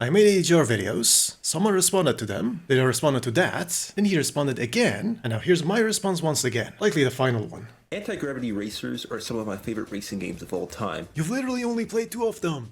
I made AGR videos, someone responded to them, then I responded to that, then he responded again, and now here's my response once again, likely the final one. Anti-gravity racers are some of my favorite racing games of all time. You've literally only played 2 of them.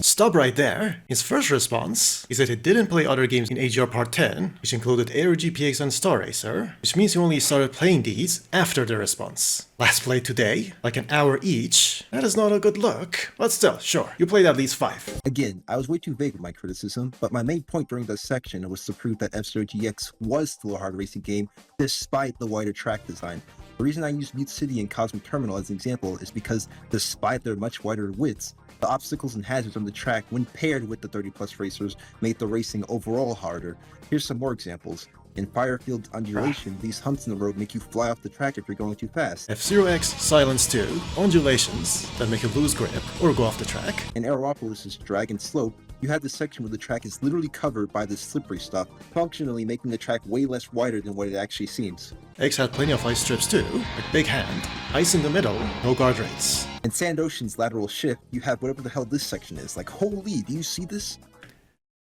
Stop right there. His first response is that he didn't play other games in AGR Part 10, which included Aero GPX and Star Racer, which means he only started playing these after the response. Last played today, like an hour each. That is not a good look, but still, sure, you played at least 5. Again, I was way too vague with my criticism, but my main point during this section was to prove that F-Zero GX was still a hard racing game despite the wider track design. The reason I used Mute City and Cosmic Terminal as an example is because despite their much wider widths, the obstacles and hazards on the track when paired with the 30+ racers made the racing overall harder. Here's some more examples. In Firefield Undulation, these humps in the road make you fly off the track if you're going too fast. F-Zero X Silence 2, undulations that make you lose grip or go off the track. In Aeropolis' Drag and Slope, you have this section where the track is literally covered by this slippery stuff, functionally making the track way less wider than what it actually seems. X had plenty of ice strips too, like Big Hand, ice in the middle, no guardrails. In Sand Ocean's Lateral Shift, you have whatever the hell this section is. Like, holy, do you see this?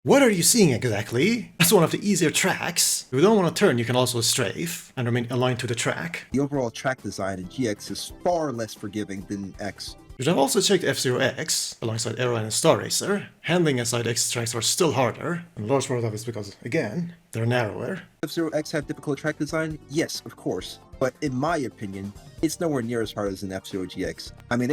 What are you seeing exactly? That's one of the easier tracks. If you don't want to turn, you can also strafe and remain aligned to the track. The overall track design in GX is far less forgiving than X. You should have also checked F-Zero X alongside Aero and Star Racer. Handling inside X tracks are still harder, and a large part of that is because, again, they're narrower. F-Zero X have difficult track design? Yes, of course. But in my opinion, it's nowhere near as hard as an F-Zero GX. I mean,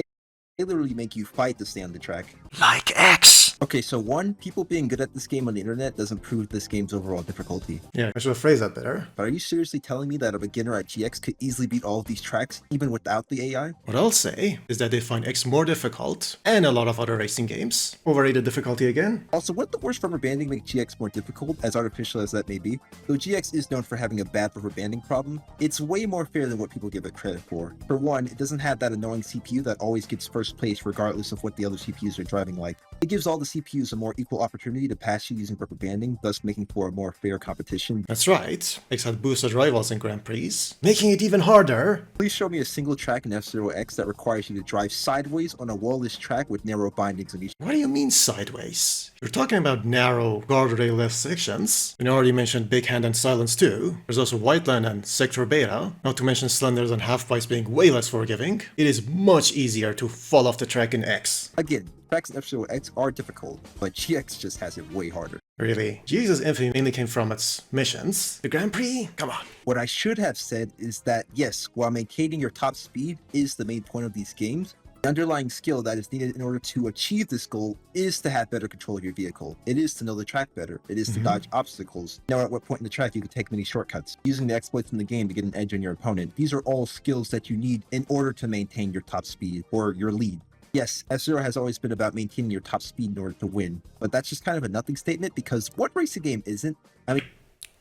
they literally make you fight to stay on the track. Like X! Okay, so one, people being good at this game on the internet doesn't prove this game's overall difficulty. Yeah, I should have phrased that better. But are you seriously telling me that a beginner at GX could easily beat all of these tracks, even without the AI? What I'll say is that they find X more difficult, and a lot of other racing games. Overrated difficulty again? Also, wouldn't the worst rubber banding make GX more difficult, as artificial as that may be? Though GX is known for having a bad rubber banding problem, it's way more fair than what people give it credit for. For one, it doesn't have that annoying CPU that always gets first place regardless of what the other CPUs are driving like. It gives all the CPUs a more equal opportunity to pass you using rubber banding, thus making for a more fair competition. That's right. X had boosted rivals in Grand Prix, making it even harder. Please show me a single track in F-Zero X that requires you to drive sideways on a wall-less track with narrow bindings on each. What do you mean sideways? You're talking about narrow, guardrail-less sections. You already mentioned Big Hand and Silence too. There's also Whiteland and Sector Beta, not to mention Slenders and Half-Pipes being way less forgiving. It is much easier to fall off the track in X. Again, tracks in F-Zero X are difficult, but GX just has it way harder. Really? Jesus' infamy mainly came from its missions. The Grand Prix? Come on. What I should have said is that yes, while maintaining your top speed is the main point of these games, the underlying skill that is needed in order to achieve this goal is to have better control of your vehicle. It is to know the track better. It is to dodge obstacles. Know at what point in the track you can take many shortcuts. Using the exploits in the game to get an edge on your opponent. These are all skills that you need in order to maintain your top speed or your lead. Yes, F-Zero has always been about maintaining your top speed in order to win, but that's just kind of a nothing statement because what racing game isn't? I mean,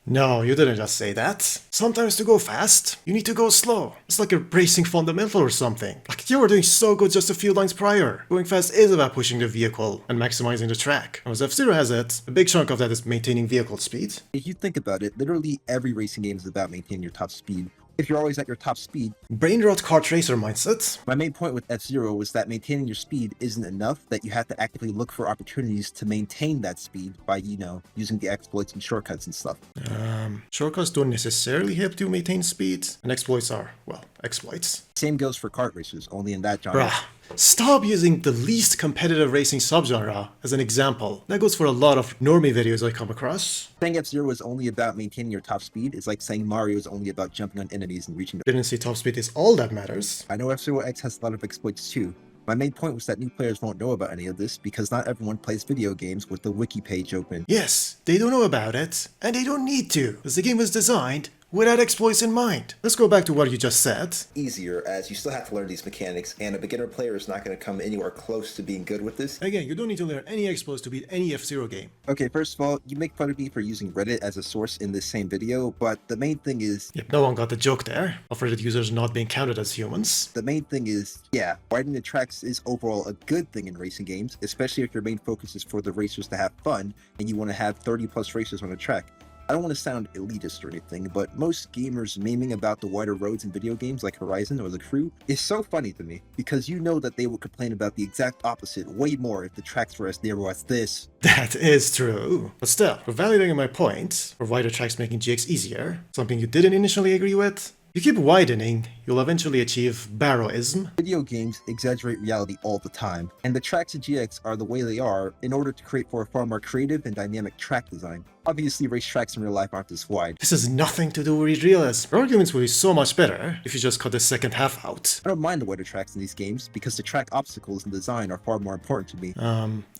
No, you didn't just say that. Sometimes to go fast, you need to go slow. It's like a racing fundamental or something. Like you were doing so good just a few lines prior. Going fast is about pushing the vehicle and maximizing the track. And as F-Zero has it, a big chunk of that is maintaining vehicle speed. if you think about it, literally every racing game is about maintaining your top speed. If you're always at your top speed, Brain rot kart racer mindset. my main point with F-Zero was that maintaining your speed isn't enough, that you have to actively look for opportunities to maintain that speed by, using the exploits and shortcuts and stuff. Shortcuts don't necessarily help you maintain speed, and exploits are, well, exploits. Same goes for kart racers, only in that genre. Bruh, stop using the least competitive racing subgenre as an example. That goes for a lot of normie videos I come across. Saying F-Zero is only about maintaining your top speed is like saying Mario is only about jumping on enemies and reaching the... Didn't say top speed is all that matters. I know F-Zero X has a lot of exploits too. My main point was that new players won't know about any of this because not everyone plays video games with the wiki page open. Yes, they don't know about it, and they don't need to, because the game was designed without exploits in mind. Let's go back to what you just said. Easier, as you still have to learn these mechanics, and a beginner player is not going to come anywhere close to being good with this. Again, you don't need to learn any exploits to beat any F-Zero game. Okay, first of all, you make fun of me for using Reddit as a source in this same video, but the main thing is... Yep, no one got the joke there, of Reddit users not being counted as humans. The main thing is, yeah, widening the tracks is overall a good thing in racing games, especially if your main focus is for the racers to have fun, and you want to have 30+ racers on a track. I don't want to sound elitist or anything, but most gamers memeing about the wider roads in video games like Horizon or The Crew is so funny to me, because you know that they would complain about the exact opposite way more if the tracks were as narrow as this. That is true. But still, for validating my point, for wider tracks making GX easier, something you didn't initially agree with, you keep widening, you'll eventually achieve barroism. Video games exaggerate reality all the time, and the tracks in GX are the way they are in order to create for a far more creative and dynamic track design. Obviously, racetracks in real life aren't this wide. This has nothing to do with realism. Your arguments will be so much better if you just cut the second half out. I don't mind the wider tracks in these games because the track obstacles and design are far more important to me.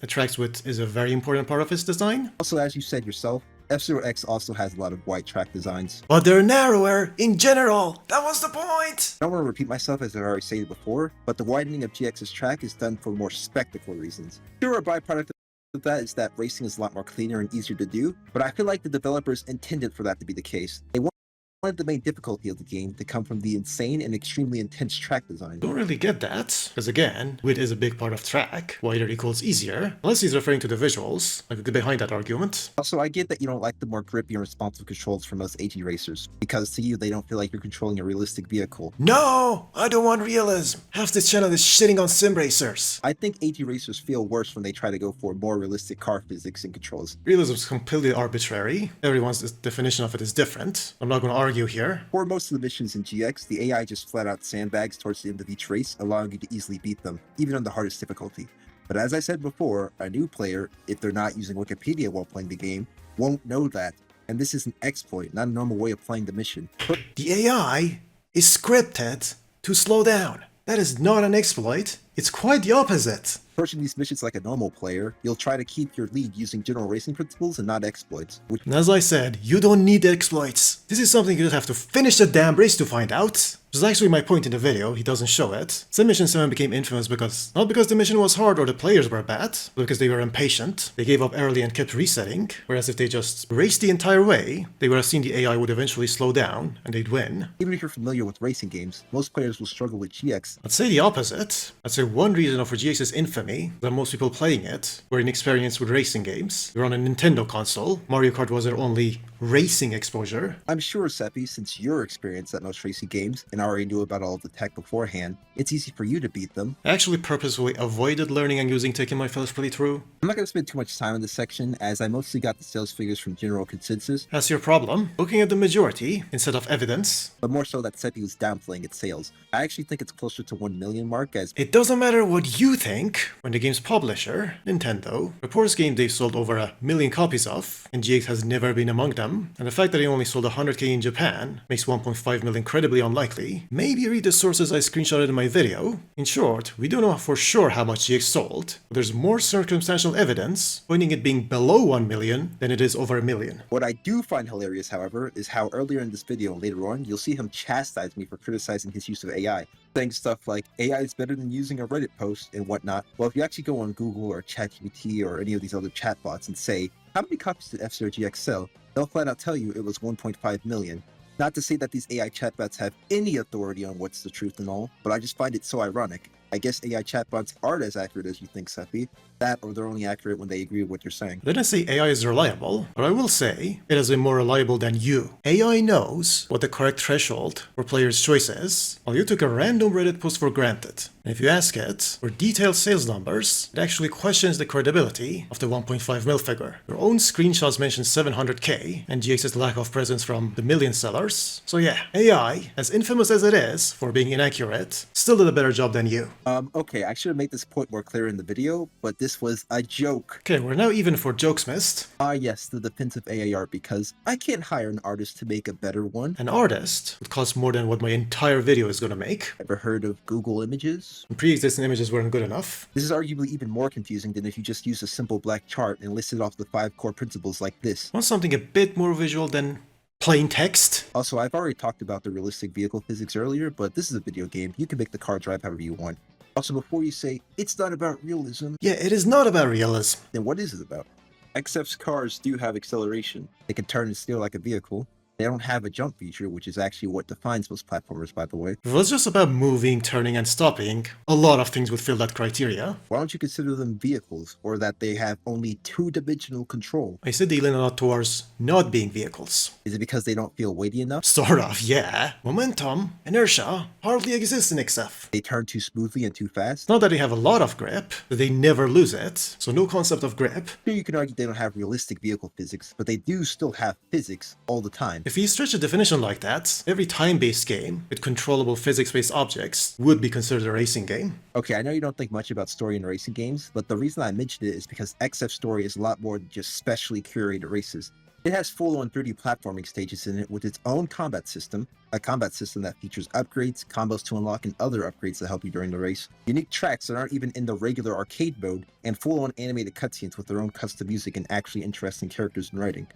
The track's width is a very important part of its design. Also, as you said yourself, F-Zero X also has a lot of wide track designs. But they're narrower in general. That was the point. I don't want to repeat myself as I've already stated before, but the widening of GX's track is done for more spectacle reasons. Sure, a byproduct of that is that racing is a lot more cleaner and easier to do, but I feel like the developers intended for that to be the case. They wanted the main difficulty of the game to come from the insane and extremely intense track design. Don't really get that, because again, width is a big part of track. Wider equals easier, unless he's referring to the visuals. I could get behind that argument. Also, I get that you don't like the more grippy and responsive controls from most AG racers, because to you they don't feel like you're controlling a realistic vehicle. No, I don't want realism. Half this channel is shitting on sim racers. I think AG racers feel worse when they try to go for more realistic car physics and controls. Realism is completely arbitrary. Everyone's definition of it is different. I'm not going to argue here. For most of the missions in GX, the AI just flat out sandbags towards the end of each race, allowing you to easily beat them, even on the hardest difficulty. But as I said before, a new player, if they're not using Wikipedia while playing the game, won't know that. And this is an exploit, not a normal way of playing the mission. The AI is scripted to slow down. That is not an exploit. It's quite the opposite. Approaching these missions like a normal player, you'll try to keep your lead using general racing principles and not exploits. And as I said, you don't need the exploits. This is something you just have to finish the damn race to find out. Which is actually my point in the video, he doesn't show it. Sim Mission 7 became infamous not because the mission was hard or the players were bad, but because they were impatient. They gave up early and kept resetting, whereas if they just raced the entire way, they would have seen the AI would eventually slow down, and they'd win. Even if you're familiar with racing games, most players will struggle with GX. I'd say the opposite. I'd say one reason for GX's infamy that most people playing it were inexperienced with racing games. You're on a Nintendo console. Mario Kart was their only racing exposure. I'm sure, Seppi, since you're experienced at most racing games and already knew about all of the tech beforehand, it's easy for you to beat them. I actually purposefully avoided learning and using tech in my first playthrough. I'm not going to spend too much time in this section, as I mostly got the sales figures from general consensus. That's your problem. Looking at the majority instead of evidence. But more so that Seppi was downplaying its sales. I actually think it's closer to 1 million mark, as it doesn't matter what you think when the game's publisher, Nintendo, reports games they've sold over 1 million copies of, and GX has never been among them, and the fact that they only sold 100k in Japan makes 1.5 million incredibly unlikely. Maybe read the sources I screenshotted in my video. In short, we don't know for sure how much GX sold, but there's more circumstantial evidence pointing it being below 1 million than it is over 1 million. What I do find hilarious, however, is how earlier in this video and later on, you'll see him chastise me for criticizing his use of AI, saying stuff like AI is better than using a Reddit post and whatnot. Well, if you actually go on Google or ChatGPT or any of these other chatbots and say, how many copies did F-Zero GX sell? They'll flat out tell you it was 1.5 million. Not to say that these AI chatbots have any authority on what's the truth and all, but I just find it so ironic. I guess AI chatbots aren't as accurate as you think, Seppi. That, or they're only accurate when they agree with what you're saying. I didn't say AI is reliable, but I will say it has been more reliable than you. AI knows what the correct threshold for players' choice is, while you took a random Reddit post for granted. And if you ask it for detailed sales numbers, it actually questions the credibility of the 1.5 mil figure. Your own screenshots mention 700k, and GX's lack of presence from the million sellers. So yeah, AI, as infamous as it is for being inaccurate, still did a better job than you. Okay, I should have made this point more clear in the video, but this was a joke. Okay, we're now even for jokes missed. Yes, the defense of AI art, because I can't hire an artist to make a better one. An artist would cost more than what my entire video is gonna make. Ever heard of Google Images? And pre-existing images weren't good enough. This is arguably even more confusing than if you just use a simple black chart and listed off the 5 core principles like this. Want something a bit more visual than plain text? Also, I've already talked about the realistic vehicle physics earlier, but this is a video game. You can make the car drive however you want. Also, before you say, it's not about realism, Yeah, it is not about realism. then what is it about? XF's cars do have acceleration. They can turn and steer like a vehicle. They don't have a jump feature, which is actually what defines most platformers, by the way. If it was just about moving, turning, and stopping, a lot of things would fill that criteria. Why don't you consider them vehicles, or that they have only two-dimensional control? I said they lean a lot towards not being vehicles. Is it because they don't feel weighty enough? Sort of, yeah. Momentum, inertia, hardly exists in XF. They turn too smoothly and too fast? It's not that they have a lot of grip, but they never lose it, so no concept of grip. Here you can argue they don't have realistic vehicle physics, but they do still have physics all the time. If you stretch the definition like that, every time-based game with controllable physics-based objects would be considered a racing game. Okay, I know you don't think much about story in racing games, but the reason I mentioned it is because XF Story is a lot more than just specially curated races. It has full-on 3D platforming stages in it with its own combat system, a combat system that features upgrades, combos to unlock, and other upgrades that help you during the race, unique tracks that aren't even in the regular arcade mode, and full-on animated cutscenes with their own custom music and actually interesting characters and writing.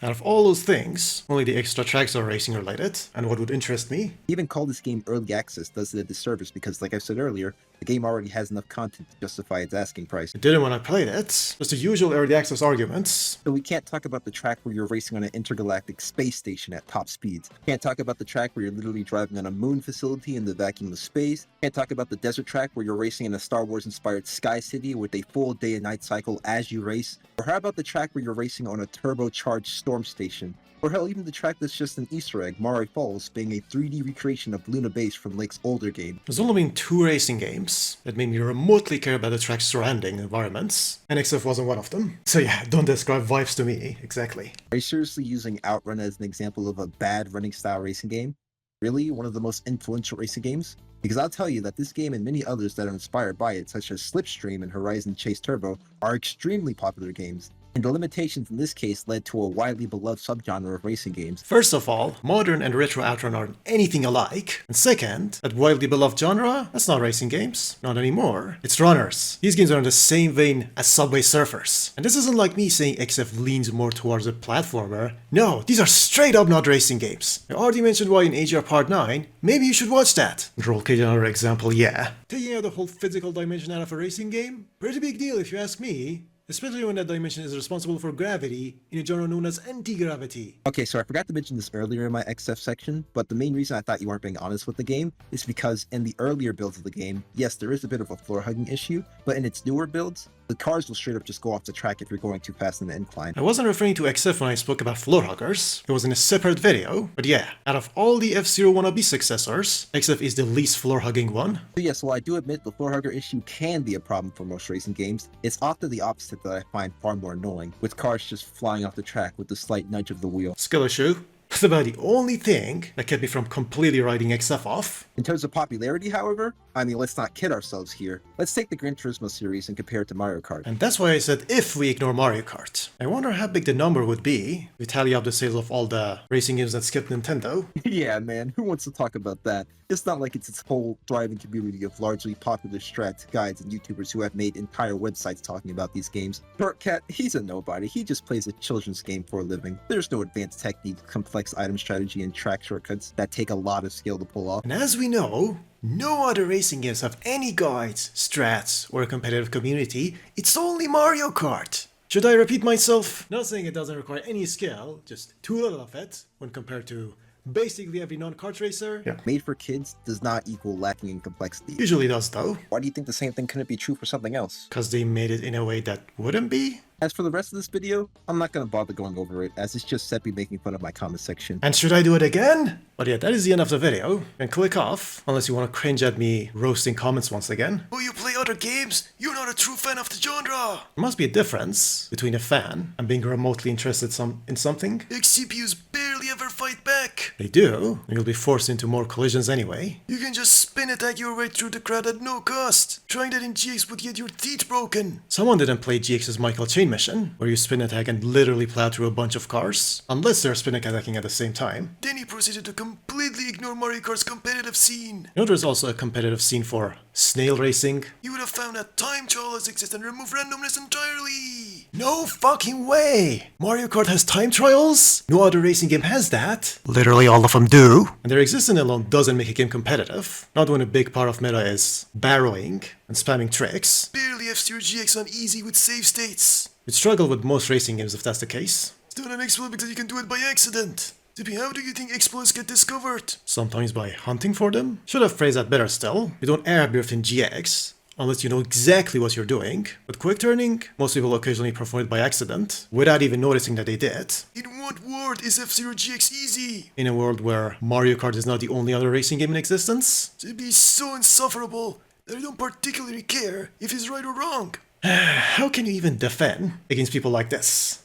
Out of all those things, only the extra tracks are racing related, and what would interest me? Even call this game early access does it a disservice because, like I said earlier, the game already has enough content to justify its asking price. I didn't when I played it, just the usual early access arguments. So we can't talk about the track where you're racing on an intergalactic space station at top speeds. Can't talk about the track where you're literally driving on a moon facility in the vacuum of space. Can't talk about the desert track where you're racing in a Star Wars inspired sky city with a full day and night cycle as you race. Or how about the track where you're racing on a turbocharged storm station? Or hell, even the track that's just an Easter egg, Mare Falls, being a 3D recreation of Luna Base from Lake's older game. There's only been 2 racing games that made me remotely care about the track's surrounding environments, and XF wasn't one of them. So yeah, don't describe vibes to me, exactly. Are you seriously using Outrun as an example of a bad running style racing game? Really? One of the most influential racing games? Because I'll tell you that this game and many others that are inspired by it, such as Slipstream and Horizon Chase Turbo, are extremely popular games. And the limitations in this case led to a widely beloved subgenre of racing games. First of all, modern and retro Outrun aren't anything alike. And second, that widely beloved genre, that's not racing games. Not anymore. It's runners. These games are in the same vein as Subway Surfers. And this isn't like me saying XF leans more towards a platformer. No, these are straight up not racing games. I already mentioned why in AGR Part 9, maybe you should watch that. Roll Cage another example, yeah. Taking out the whole physical dimension out of a racing game? Pretty big deal if you ask me. Especially when that dimension is responsible for gravity in a genre known as anti-gravity. Okay, so I forgot to mention this earlier in my XF section, but the main reason I thought you weren't being honest with the game is because in the earlier builds of the game, yes, there is a bit of a floor hugging issue, but in its newer builds, the cars will straight up just go off the track if you're going too fast in the incline. I wasn't referring to XF when I spoke about floor huggers. It was in a separate video. But yeah, out of all the F-Zero wannabe successors, XF is the least floor hugging one. So yes, while I do admit the floor hugger issue can be a problem for most racing games, it's often the opposite that I find far more annoying, with cars just flying off the track with a slight nudge of the wheel. Skill issue. That's about the only thing that kept me from completely writing XF off. In terms of popularity, however, I mean, let's not kid ourselves here. Let's take the Gran Turismo series and compare it to Mario Kart. And that's why I said if we ignore Mario Kart. I wonder how big the number would be if we tally up the sales of all the racing games that skipped Nintendo. Yeah, man, who wants to talk about that? It's not like it's its whole thriving community of largely popular strats, guides, and YouTubers who have made entire websites talking about these games. Shortcat, he's a nobody. He just plays a children's game for a living. There's no advanced technique, complex item strategy, and track shortcuts that take a lot of skill to pull off. And as we know, no other racing games have any guides, strats, or a competitive community. It's only Mario Kart. Should I repeat myself? Not saying it doesn't require any skill, just too little of it when compared to basically every non-kart racer. Yeah. Made for kids does not equal lacking in complexity. Usually does though. Why do you think the same thing couldn't be true for something else? Because they made it in a way that wouldn't be? As for the rest of this video, I'm not going to bother going over it, as it's just Seppi making fun of my comment section. And should I do it again? But yeah, that is the end of the video. And click off, unless you want to cringe at me roasting comments once again. Oh, you play other games? You're not a true fan of the genre! There must be a difference between a fan and being remotely interested in something. XCPUs barely ever fight back! They do, and you'll be forced into more collisions anyway. You can just spin attack your way through the crowd at no cost. Trying that in GX would get your teeth broken. Someone didn't play GX's Michael Chain mission, where you spin attack and literally plow through a bunch of cars, unless they're spin attacking at the same time. Then he proceeded to completely ignore Mario Kart's competitive scene. You know there's also a competitive scene for snail racing? You would have found that time trials exist and remove randomness entirely. No fucking way! Mario Kart has time trials? No other racing game has that. Literally all of them do. And their existence alone doesn't make a game competitive. Not when a big part of meta is barreling and spamming tricks. Barely F-Zero GX on easy with save states. You'd struggle with most racing games if that's the case. Still an exploit because you can do it by accident. Tippy, how do you think exploits get discovered? Sometimes by hunting for them? Should have phrased that better still. You don't airburst in GX, unless you know exactly what you're doing. But quick turning, most people occasionally perform it by accident, without even noticing that they did. In what world is F-Zero GX easy? In a world where Mario Kart is not the only other racing game in existence? Tippy is so insufferable that I don't particularly care if he's right or wrong. How can you even defend against people like this?